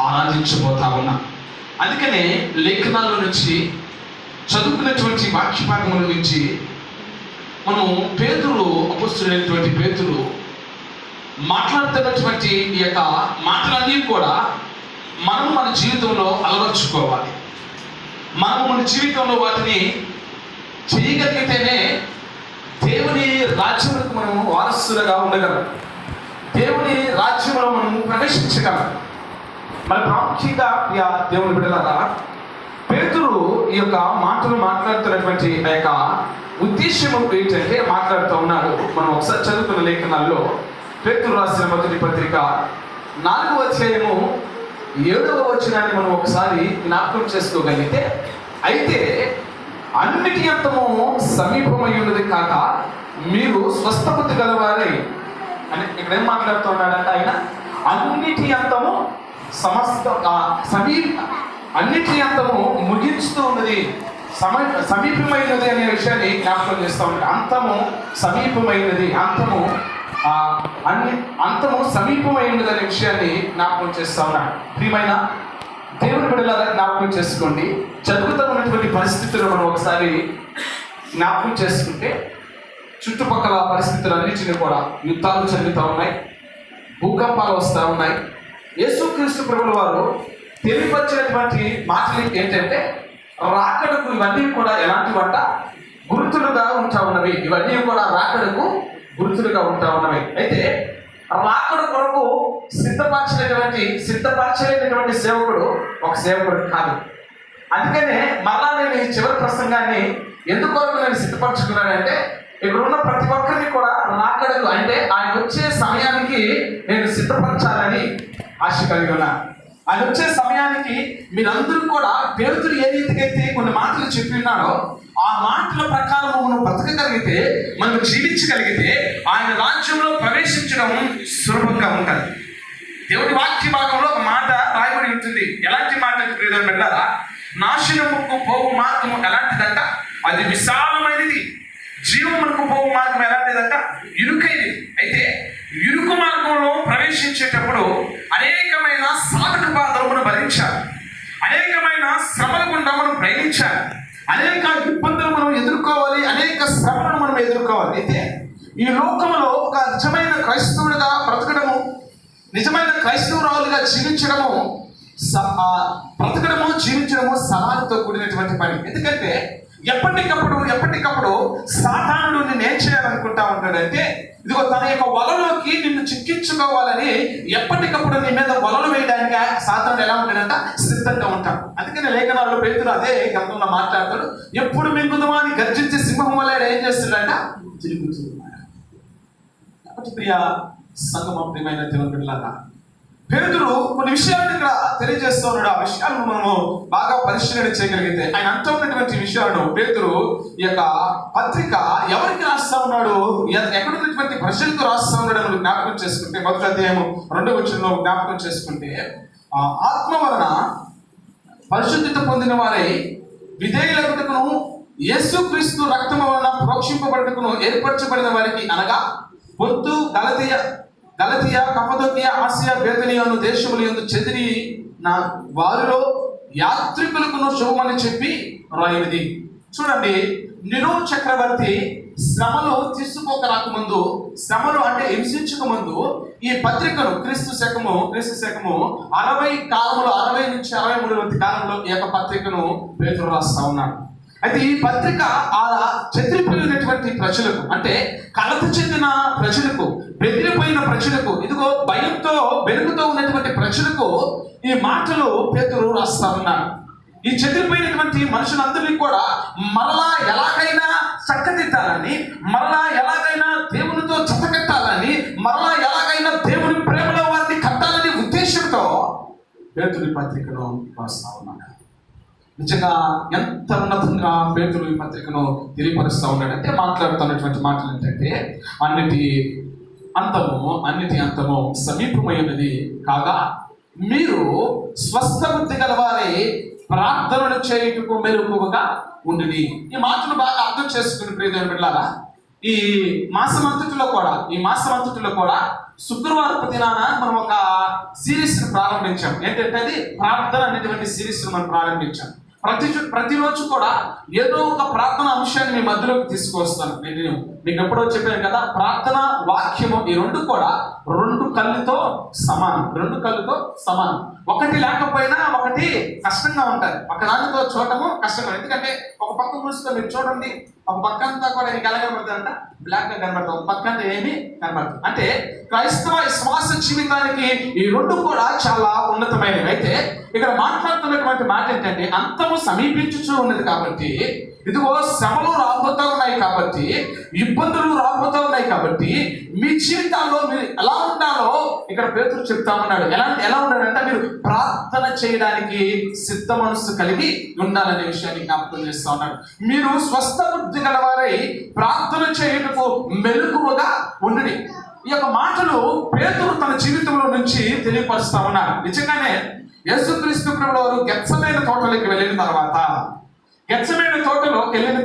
ఆరాధించబోతా ఉన్నాం. అందుకనే లేఖనాల నుంచి చదువుకున్నటువంటి వాక్య భాగముల నుంచి మనం పేతురు, అపొస్తలుడైనటువంటి పేతురు మాట్లాడుతున్నటువంటి ఈ యొక్క మాటలన్నీ కూడా మనం మన జీవితంలో అలవర్చుకోవాలి. మనం మన జీవితంలో వాటిని చేయగలిగితేనే దేవుని రాజ్యములకు మనం వారసులుగా ఉండగలం, దేవుని రాజ్యంలో మనం ప్రవేశించగలం. మన ప్రాముఖ్యంగా దేవుని బిడ్డలారా, పేతురు ఈ యొక్క మాటలు మాట్లాడుతున్నటువంటి ఆ యొక్క ఉద్దేశం ఏంటంటే మాట్లాడుతూ ఉన్నాడు. మనం ఒకసారి చదువుకున్న లేఖనాల్లో పేతురు రాసిన మొదటి పత్రిక 4వ అధ్యాయము 7వ వచనాన్ని మనం ఒకసారి జ్ఞాపకం చేసుకోగలిగితే, అయితే అన్నిటి అంతము సమీపమై ఉన్నది కాక మీరు స్వస్థబుద్ధి గలవారై అని ఇక్కడ ఏం మాట్లాడుతున్నాడంటే ఆయన అన్నిటి అంతము అన్నిటి అంతము ముగించుతూ ఉన్నది, సమీపమైనది అనే విషయాన్ని జ్ఞాపకం చేస్తూ ఉంటాడు. అంతము సమీపమైనది, అంతము సమీపమైనది అనే విషయాన్ని జ్ఞాపకం చేస్తూ ఉన్నాడు. ప్రియమైన దేవుని బిడ్డలారా, జ్ఞాపకం చేసుకోండి. జరుగుతూ ఉన్నటువంటి పరిస్థితులు మనం ఒకసారి జ్ఞాపకం చేసుకుంటే, చుట్టుపక్కల పరిస్థితులన్నింటినీ కూడా యుద్ధాలు జరుగుతూ ఉన్నాయి, భూకంపాలు వస్తూ ఉన్నాయి. యేసుక్రీస్తు ప్రభుల వారు తెలియపరిచినటువంటి మాటలు ఏంటంటే, రాకడకు ఇవన్నీ కూడా ఎలాంటివంట గుర్తులుగా ఉంటా ఉన్నవి. ఇవన్నీ కూడా రాకడకు గుర్తులుగా ఉంటా ఉన్నవి. అయితే రాకడ కొరకు సిద్ధపరచలేనటువంటి సేవకుడు ఒక సేవకుడు కాదు. అందుకనే మరలా నేను ఈ చివరి ప్రసంగాన్ని ఎందుకొరకు నేను సిద్ధపరచుకున్నానంటే, ఇక్కడ ఉన్న ప్రతి ఒక్కరిని కూడా రాకడకు అంటే ఆయన వచ్చే సమయానికి నేను సిద్ధపరచాలని ఆశ కలిగి ఉన్నాను. ఆయన వచ్చే సమయానికి మీరందరూ కూడా పేతురు ఏ రీతికైతే కొన్ని మాటలు చెప్పి ఉన్నాడో ఆ మాటల ప్రకారం మనం బ్రతకగలిగితే, మనం జీవించగలిగితే ఆయన రాజ్యంలో ప్రవేశించడం సులభంగా ఉంటుంది. దేవుడి వాక్య భాగంలో ఒక మాట రాయబడి ఉంటుంది. ఎలాంటి మాట ప్రియమైన బిడ్డలారా, నాశనముకు పోవు మార్గము ఎలాంటిదంట, అది విశాలమైనది. జీవమునకు పోవు మార్గం ఎలాంటిదంట, ఇరుకైనది. అయితే ఇరుకు మార్గంలో ప్రవేశించేటప్పుడు అనేకమైన సాధక బాధలను భరించాలి, అనేకమైన శ్రమల గుండా మనం ప్రయాణించాలి, అనేక ఇబ్బందులు మనం ఎదుర్కోవాలి, అనేక శ్రమలను మనం ఎదుర్కోవాలి. అయితే ఈ లోకంలో ఒక నిజమైన క్రైస్తవుడిగా బ్రతకడము, నిజమైన క్రైస్తవురాలుగా జీవించడము, జీవించడము సవాలుతో కూడినటువంటి పని. ఎందుకంటే ఎప్పటికప్పుడు సాతానుడు నిన్ను ఏం చేయాలనుకుంటా ఉంటాడంటే, ఇదిగో తన యొక్క వలలోకి నిన్ను చిక్కించుకోవాలని ఎప్పటికప్పుడు నీ మీద వలలు వేయడానికి సాతానుడు ఎలా ఉంటాడంట, సిద్ధంగా ఉంటాడు. అందుకని లేఖనాల్లో పేతురు అదే గ్రంథంలో మాట్లాడతాడు. ఎప్పుడు మింగుదమా అని గర్జించే సింహం వల్ల ఏం చేస్తున్నాడంట, తిరుగుతున్నాడు. కాబట్టి ప్రియ సంగమం, ప్రియమైన దేవుని బిడ్డలారా, పేతురు కొన్ని విషయాలను ఇక్కడ తెలియజేస్తూ ఉన్నాడు. ఆ విషయాలను మనము బాగా పరిశీలన చేయగలిగితే, ఆయన అంటున్నటువంటి విషయాలను పేతురు ఈ యొక్క పత్రిక ఎవరికి రాస్తా ఉన్నాడు, ఎక్కడున్నటువంటి ప్రజలకు రాస్తా ఉన్నాడు అని జ్ఞాపకం చేసుకుంటే, మొదటి అధ్యాయము 2వ వచనంలో జ్ఞాపకం చేసుకుంటే, ఆత్మ వలన పరిశుద్ధత పొందిన వారై విధేయులకును యేసుక్రీస్తు రక్తము వలన ప్రోక్షింపబడుటకును ఏర్పరచబడిన వారికి, అనగా పొంతు, గలతీయ, కప్పదొకియ, ఆసియా, బేతనియను దేశములు యందు చెదిరి నా వారిలో యాత్రికులకు శుభమని చెప్పి రాయినది. చూడండి, నిరో చక్రవర్తి శ్రమలు తీసుకోక రాకముందు, శ్రమలు అంటే హింసించక ముందు ఈ పత్రికను క్రీస్తు శకము 60 కాలంలో, 60 నుంచి 63 కాలంలో ఈ యొక్క పత్రికను పేతురు రాస్తా ఉన్నాడు. అయితే ఈ పత్రిక చెదిరిపోయినటువంటి ప్రజలకు, అంటే కలత చెందిన ప్రజలకు, బెదిరిపోయిన ప్రజలకు, ఇదిగో భయంతో వెలుగుతూ ఉన్నటువంటి ప్రజలకు ఈ మాటలు పేతురు రాస్తా ఉన్నాడు. ఈ చెదిరిపోయినటువంటి మనుషులందరినీ కూడా మరలా ఎలాగైనా చక్కదిద్దాలని, మరలా ఎలాగైనా దేవునితో జతకట్టాలని, మరలా ఎలాగైనా దేవుని ప్రేమలో వారిని కట్టాలని ఉద్దేశంతో పేతురు ఈ పత్రికను రాస్తా ఉన్నాడు. నిజంగా ఎంత ఉన్నతంగా పేతురు ఈ పత్రికను తెలియపరుస్తూ ఉన్నాడంటే, మాట్లాడుతున్నటువంటి మాటలు ఏంటంటే, అన్నిటి అంతము సమీపమైనది కాగా మీరు స్వస్థబుద్ధి గలవారై ప్రార్థనలు చేయుటకు మెరుగుగా ఉండుడి. ఈ మాటలు బాగా అర్థం చేసుకుని ప్రియమైన బిడ్డలారా, ఈ మాసమంతటిలో కూడా శుక్రవారపు దినాన మనం ఒక సిరీస్ ప్రారంభించాం. ఏంటంటే అది ప్రార్థన అనేటువంటి సిరీస్ మనం ప్రారంభించాం. ప్రతిరోజు కూడా ఏదో ఒక ప్రార్థన అంశాన్ని మీ మధ్యలోకి తీసుకొస్తాను. నేను మీకు ఎప్పుడో చెప్పాను కదా, ప్రార్థన వాక్యము ఈ రెండు కూడా రెండు కళ్ళుతో సమానం. ఒకటి లేకపోయినా ఒకటి కష్టంగా ఉంటుంది. ఒక దానితో చూడటము కష్టంగా, ఎందుకంటే ఒక పక్క మూసుకొని మీరు చూడండి, ఒక పక్క అంతా కూడా మీకు ఎలా కనబడుతుందంట, బ్లాక్ గా కనబడుతుంది, ఒక పక్క అంతా ఏమీ కనబడుతుంది. అంటే క్రైస్తవ విశ్వాస జీవితానికి ఈ రెండు కూడా చాలా ఉన్నతమైనవి. అయితే ఇక్కడ మాట్లాడుతున్నటువంటి మాట ఏంటంటే, అంతము సమీపించుచూ ఉన్నది కాబట్టి, ఇదిగో శ్రమలు రాబోతూ ఉన్నాయి కాబట్టి, ఇబ్బందులు రాబోతూ ఉన్నాయి కాబట్టి, మీ జీవితాల్లో మీరు ఎలా ఉండాలో ఇక్కడ పేతురు చెప్తా ఉన్నాడు. ఎలా ఉన్నాడంటే, మీరు ప్రార్థన చేయడానికి సిద్ధ మనస్సు కలిగి ఉండాలనే విషయాన్ని జ్ఞాపకం చేస్తా ఉన్నాడు. మీరు స్వస్థ బుద్ధి గలవారై ప్రార్థన చేయటకు మెలకువగా ఉండండి. ఈ యొక్క మాటలు పేతురు తన జీవితంలో నుంచి తెలియపరుస్తా ఉన్నాడు. నిజంగానే యేసుక్రీస్తు ప్రభువారు గెత్సెమనే తోటలోకి వెళ్ళిన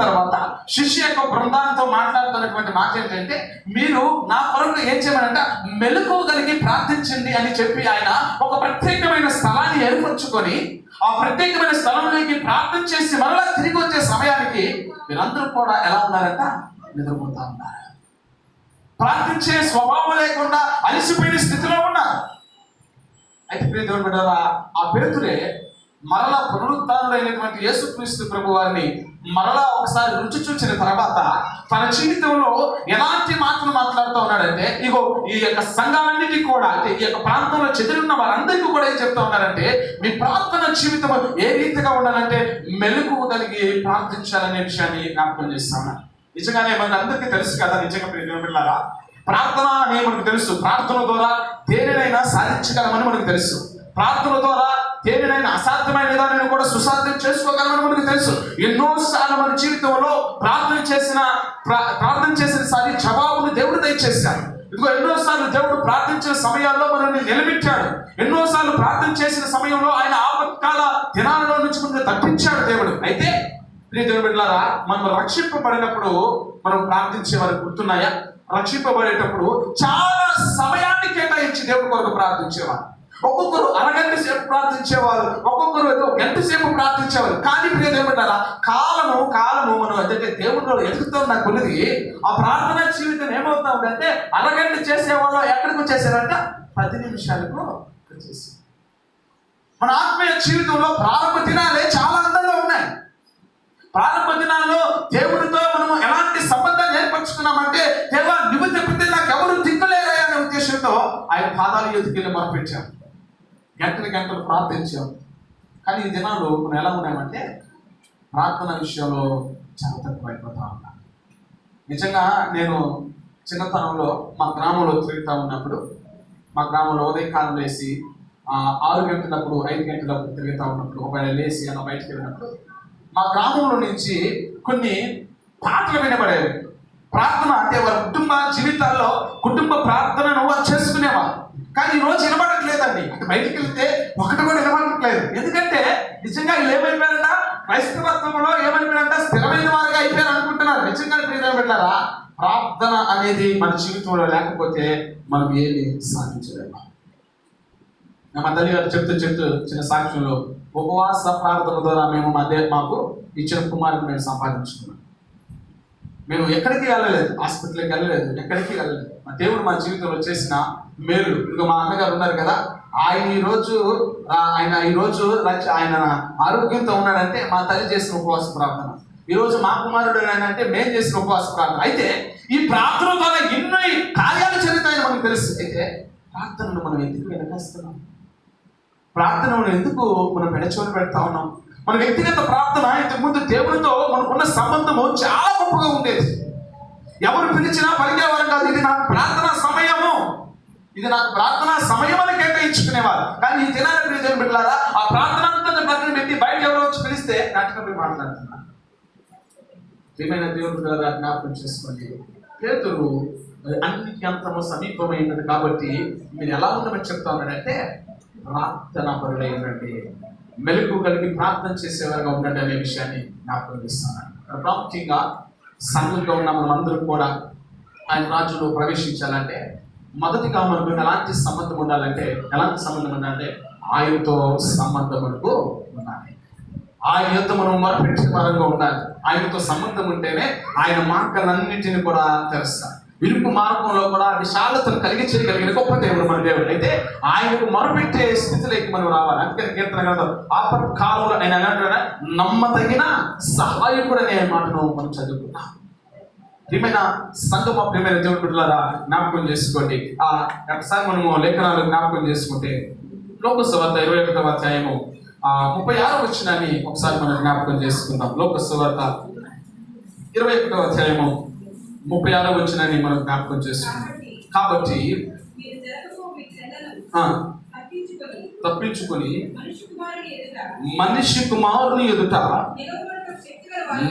తర్వాత శిష్య యొక్క బృందాంతో మాట్లాడుతున్నటువంటి మాట ఏంటంటే, మీరు నా కొరకు ఏం చేయమనంటే మెలకువ కలిగి ప్రార్థించండి అని చెప్పి ఆయన ఒక ప్రత్యేకమైన స్థలాన్ని ఏర్పరచుకొని ఆ ప్రత్యేకమైన స్థలంలోకి ప్రార్థన చేసి మరలా తిరిగి వచ్చే సమయానికి మీరందరూ కూడా ఎలా ఉన్నారంట, నిద్రపోతా ఉన్నారు. ప్రార్థించే స్వభావం లేకుండా అలసిపోయిన స్థితిలో ఉన్నారు. అయితే ప్రియదేవుని బిడ్డలారా, ఆ పేతురే మరలా పునరుత్థానుడైనటువంటి యేసుక్రీస్తు ప్రభు వారిని మరలా ఒకసారి రుచి చూసిన తర్వాత తన జీవితంలో ఎలాంటి మాటలు మాట్లాడుతూ ఉన్నాడంటే, ఇగో ఈ యొక్క సంఘాలన్నిటికీ కూడా, అంటే ఈ యొక్క ప్రాంతంలో చెదిరిన్న వారందరికీ కూడా ఏం చెప్తా ఉన్నారంటే, మీ ప్రార్థన జీవితం ఏ రీతిగా ఉండాలంటే మెలకువ కలిగి ప్రార్థించాలనే విషయాన్ని జ్ఞాపకం చేస్తా ఉన్నారు. నిజంగానే మన అందరికీ తెలుసు కదా, నిజంగా ప్రియమిత్రులారా, ప్రార్థన అనే మనకు తెలుసు. ప్రార్థన ద్వారా దేనినైనా సాధించగలమని మనకు తెలుసు. ప్రార్థన ద్వారా దేనినైనా అసాధ్యమైన విధానాన్ని కూడా సుసాధ్యం చేసుకోగలమని మనకు తెలుసు. ఎన్నోసార్లు మన జీవితంలో ప్రార్థన చేసిన సారి జవాబును దేవుడు దయచేశాడు. ఇదిగో ఎన్నోసార్లు దేవుడు ప్రార్థించిన సమయాల్లో మనల్ని నిలబెట్టాడు. ఎన్నోసార్లు ప్రార్థన చేసిన సమయంలో ఆయన ఆపత్కాల దినాలలో నుంచి మనల్ని తప్పించాడు దేవుడు. అయితే ప్రియదేవుని బిడ్డలారా, మనం రక్షింపబడినప్పుడు మనం ప్రార్థించే వారు గుర్తున్నాయా? రక్షింపబడేటప్పుడు చాలా సమయాన్ని కేటాయించి దేవుడి కొరకు ప్రార్థించేవారు. ఒక్కొక్కరు అరగంట సేపు ప్రార్థించేవారు, ఒక్కొక్కరు ఏదో గంట సేపు ప్రార్థించేవారు. కానీ ప్రియదేవుని బిడ్డలారా, కాలము మనం అంటే దేవుడిలో ఎదుగుతున్న కొద్ది ఆ ప్రార్థన జీవితం ఏమవుతా ఉందంటే, అరగంట చేసేవాళ్ళు ఎక్కడికి వచ్చేసారంటే 10 నిమిషాలకు వచ్చేసి. మన ఆత్మీయ జీవితంలో ప్రారంభ దినాలే చాలా అందంగా ఉన్నాయి. ప్రారంభ దినాల్లో దేవుడితో మనం ఎలాంటి సంబంధాన్ని ఏర్పరచుకున్నామంటే, దేవా నువ్వు తప్పితే నాకు ఎవరు దిక్కులేరయ్యా అనే ఉద్దేశంతో ఆయన పాదాల ఎదుకెళ్ళి మొరపెట్టాం, గంటలు ప్రార్థించాం. కానీ ఈ దినాలు మనం ఎలా ఉన్నామంటే, ప్రార్థన విషయంలో చాలా తక్కువ అయిపోతా ఉన్నాం. నిజంగా నేను చిన్నతనంలో మా గ్రామంలో తిరుగుతూ ఉన్నప్పుడు, మా గ్రామంలో ఉదయకాలం లేసి 6 గంటలప్పుడు 5 గంటలప్పుడు తిరుగుతూ ఉన్నప్పుడు, ఒకవేళ లేచి అలా బయటకు వెళ్ళినప్పుడు మా గ్రామంలో నుంచి కొన్ని పాటలు వినబడేవి. ప్రార్థన అంటే వారి కుటుంబ జీవితాల్లో కుటుంబ ప్రార్థనను వారు చేసుకునేవారు. కానీ ఈరోజు వినబడట్లేదండి. అంటే బయటికి వెళ్తే ఒకటి కూడా వినబడట్లేదు. ఎందుకంటే నిజంగా వీళ్ళు ఏమైపోయారంట, క్రైస్తవత్వంలో ఏమైపోయారంట, స్థిరమైన వారుగా అయిపోయారు అనుకుంటున్నారు. నిజంగా ప్రియదేవుని బిడ్డలారా, ప్రార్థన అనేది మన జీవితంలో లేకపోతే మనం ఏమి సాధించలేము. మా తల్లి గారు చెప్తూ చిన్న సాక్ష్యంలో, ఉపవాస ప్రార్థన ద్వారా మేము మాకు ఇచ్చిన కుమారుని మేము సంపాదించుకున్నాం. మేము ఎక్కడికి వెళ్ళలేదు, హాస్పిటల్కి వెళ్ళలేదు, ఎక్కడికి వెళ్ళలేదు. మా దేవుడు మా జీవితంలో చేసిన మేలు. ఇదిగో మా అన్నగారు ఉన్నారు కదా, ఆయన ఈరోజు ఆయన ఆరోగ్యంతో ఉన్నాడంటే మా తల్లి చేసిన ఉపవాస ప్రార్థన. ఈరోజు మా కుమారుడు అంటే మేము చేసిన ఉపవాస ప్రార్థన. అయితే ఈ ప్రార్థన ద్వారా ఎన్నో కార్యాలు జరుగుతాయని మనకు తెలుసు. అయితే ప్రార్థనను మనం ఎందుకు వెనకేస్తున్నాం? ప్రార్థనను ఎందుకు మనం పెడచోని పెడతా ఉన్నాం? మన వ్యక్తిగత ప్రార్థన ఇంతకుముందు దేవుడితో మనకున్న సంబంధము చాలా గొప్పగా ఉండేది. ఎవరు పిలిచినా పలికేవారు కాదు. ఇది నాకు ప్రార్థన సమయం అని కేటాయించుకునేవారు. కానీ ఈ దినాన్ని ప్రియదేవుని బిడ్డలారా, ఆ ప్రార్థన అంతా పక్కన పెట్టి బయట ఎవరో వచ్చి పిలిస్తే నాటకం మాట్లాడుతున్నారు. ఏమైనా దేవుని బిడ్డలారా, జ్ఞాపకం చేసుకోండి, పేతురు అన్నిటికీ అంతము సమీపమైనది కాబట్టి మీరు ఎలా ఉండమని చెప్తా ఉన్నాడంటే, ప్రార్థన పరులై ఉండండి, మెలకు కలిగి ప్రార్థన చేసేవారుగా ఉండండి అనే విషయాన్ని జ్ఞాపకం చేస్తున్నాను. ప్రాముఖ్యంగా సంఘంలో ఉన్న మనం అందరం కూడా ఆయన రాజ్యంలో ప్రవేశించాలంటే మొదటిగా మనకు ఎలాంటి సంబంధం ఉండాలంటే ఆయనతో సంబంధం మనకు ఉండాలి. ఆయన యొక్క మనం మొరపెట్టే పరంగా ఉండాలి. ఆయనతో సంబంధం ఉంటేనే ఆయన మార్గాలన్నింటినీ కూడా తెరుస్తారు. విరుపు మార్గంలో కూడా విశాలతను కలిగి చేయగలిగిన గొప్ప దేవుడు మన దేవుడు. అయితే ఆయనకు మొరపెట్టే స్థితిలోకి మనం రావాలి. అందుకని కీర్తన గ్రంథం ఆపత్కాలంలో ఆయన ఎలాంటి నమ్మదగిన సహాయకుడు అనే మాటను మనం చదువుకున్నాం. ప్రియమైన సంగమ, ప్రియమైన దేవుడి బిడ్డలారా, జ్ఞాపకం చేసుకోండి. ఒకసారి మనము లేఖనాలు జ్ఞాపకం చేసుకుంటే లోకసువార్త 21వ అధ్యాయము 36వ వచనాన్ని ఒకసారి మనం జ్ఞాపకం చేసుకుందాం. లోకసువార్త 21వ అధ్యాయము 36వ వచనాన్ని మనం జ్ఞాపకం చేసుకుందాం. కాబట్టి తప్పించుకొని మనిషి కుమారుని ఎదుట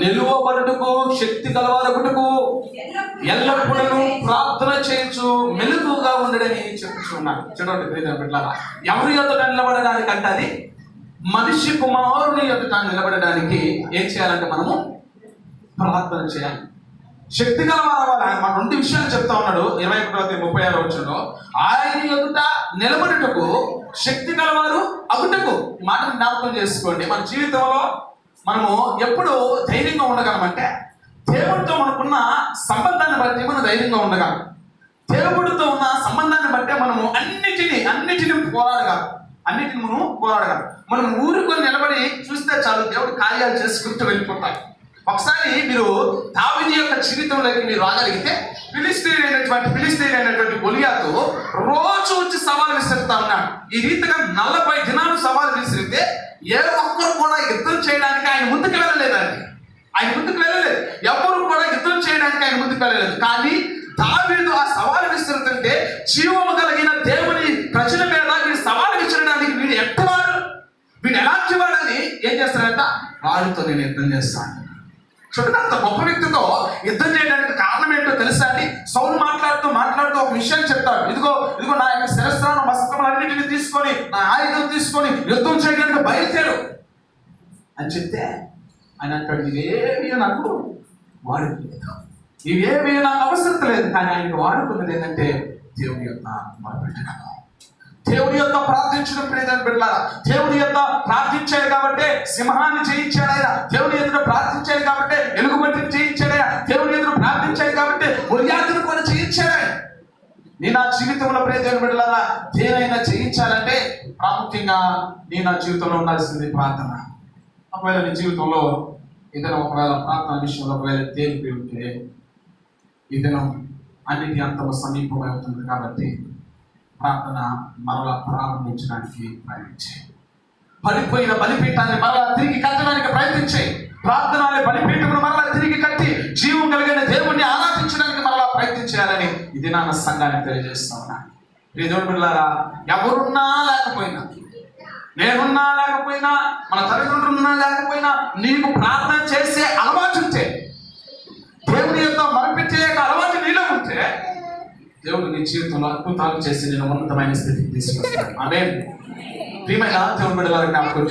నిలువబడుటకు శక్తి కలవారగుటకు ఎల్లప్పుడూ ప్రార్థన చేయొచ్చు మెలకుగా ఉండడని చెప్పుచున్నాను. చూడండి ప్రియమైన బిడ్డలారా, ఎవరి ఎదుట నిలబడడానికి అంటే అది మనిషి కుమారుని ఎదుట నిలబడడానికి ఏం చేయాలంటే మనము ప్రార్థన చేయాలి. శక్తి కలవారు. మన 2 విషయాలు చెప్తా ఉన్నాడు 21-36 వచనంలో. ఆయన ఎదుట నిలబడుటకు శక్తి కలవారు అగుటకు. ఈ మాటను జ్ఞాపకం చేసుకోండి. మన జీవితంలో మనము ఎప్పుడు ధైర్యంగా ఉండగలమంటే దేవుడితో మనకున్న సంబంధాన్ని బట్టి మనం ధైర్యంగా ఉండగలం. దేవుడితో ఉన్న సంబంధాన్ని బట్టే మనము అన్నిటిని పోరాడగలం. మనం ఊరుకొని నిలబడి చూస్తే చాలు, దేవుడు కార్యాలు చేసుకుంటూ వెళ్ళిపోతాయి. ఒకసారి మీరు దావీదు యొక్క జీవితంలోకి మీరు రాగలిగితే ఫిలిష్తీయుడైనటువంటి గొలియాతు రోజు వచ్చి సవాలు విసురుతా ఉన్నాడు. ఈ రీతిగా 40 దినాలు సవాలు విసిరితే ఏ ఒక్కరు కూడా యుద్ధం చేయడానికి ఆయన ముందుకు వెళ్ళలేదండి. ఎవరు కూడా యుద్ధం చేయడానికి ఆయన ముందుకు వెళ్ళలేదు. కానీ దావీదు ఆ సవాలు విసురుతుంటే జీవము కలిగిన దేవుని ప్రజల మీద వీడు సవాలు విసరడానికి వీడు ఎట్టవాడు, వీడు ఎలాంటి వాడని ఏం చేస్తాడంట, వాడితో నేను యుద్ధం చేస్తాను. చూడండి, అంత గొప్ప వ్యక్తితో యుద్ధం చేయడానికి కారణం ఏంటో తెలుసా అండి? సౌలు మాట్లాడుతూ ఒక విషయం చెప్తాడు. ఇదిగో నా యొక్క శిరస్త్రాను వస్త్రములన్నిటిని తీసుకొని, నా ఆయుధం తీసుకొని యుద్ధం చేయడానికి బయలుదేరు అని చెప్తే ఆయన అంటాడు, ఇవేమీ నాకు వాడుకోలేదు, ఇవేమీ నాకు అవసరం లేదు. కానీ ఆయనకు వాడుకున్నది ఏంటంటే దేవుని యొక్క మొరపెట్టడం, దేవుని యొక్క ప్రార్థించడం. బిడ్డలారా, దేవుని యొక్క ప్రార్థించాడు కాబట్టి సింహాన్ని జయించాడు ఆయన. దేవుని ఎదురు ప్రార్థించాడు కాబట్టి ఎలుగుబంటిని జయించాడు ఆయన. దేవుని ఎదురు ప్రార్థించాడు కాబట్టి గొలియాతును కూడా జయించాడు ఆయన. నేను నా జీవితంలో ప్రియమైన బిడ్డలారా, దేనైనా జయించాలంటే ప్రాముఖ్యంగా నేను నా జీవితంలో ఉండాల్సింది ప్రార్థన. ఒకవేళ నీ జీవితంలో ఏదైనా ప్రార్థన విషయంలో ఒకవేళ తేలిపోయి ఉంటే ఈ దినం అన్నిటి అంతము సమీపం అవుతుంది. కాబట్టి ప్రార్థన మరలా ప్రారంభించడానికి ప్రయత్నించే, పడిపోయిన బలిపీఠాన్ని మరలా తిరిగి కట్టడానికి ప్రయత్నించే, ప్రార్థన అనే బలిపీఠమును మరలా తిరిగి కట్టి జీవం కలిగిన దేవుణ్ణి ఆరాధించడానికి మరలా ప్రయత్నించాలని ఇది నా సంఘానికి తెలియజేస్తా ఉన్నాను. దేవుని బిడ్డలారా, ఎవరున్నా లేకపోయినా, నేనున్నా లేకపోయినా, మన తల్లిదండ్రులున్నా లేకపోయినా, నీకు ప్రార్థన చేసే అలవాటు ఉంటే, దేవుని యొక్క మొరపెట్టే అలవాటు నీలో ఉంటే, దేవుడు నీ జీవితంలో అద్భుతాలు చేసి నేను ఉన్నతమైన స్థితికి తీసుకొస్తాను. ఆమేన్. ప్రియమైన దేవుని బిడ్డలారా, జ్ఞాపకం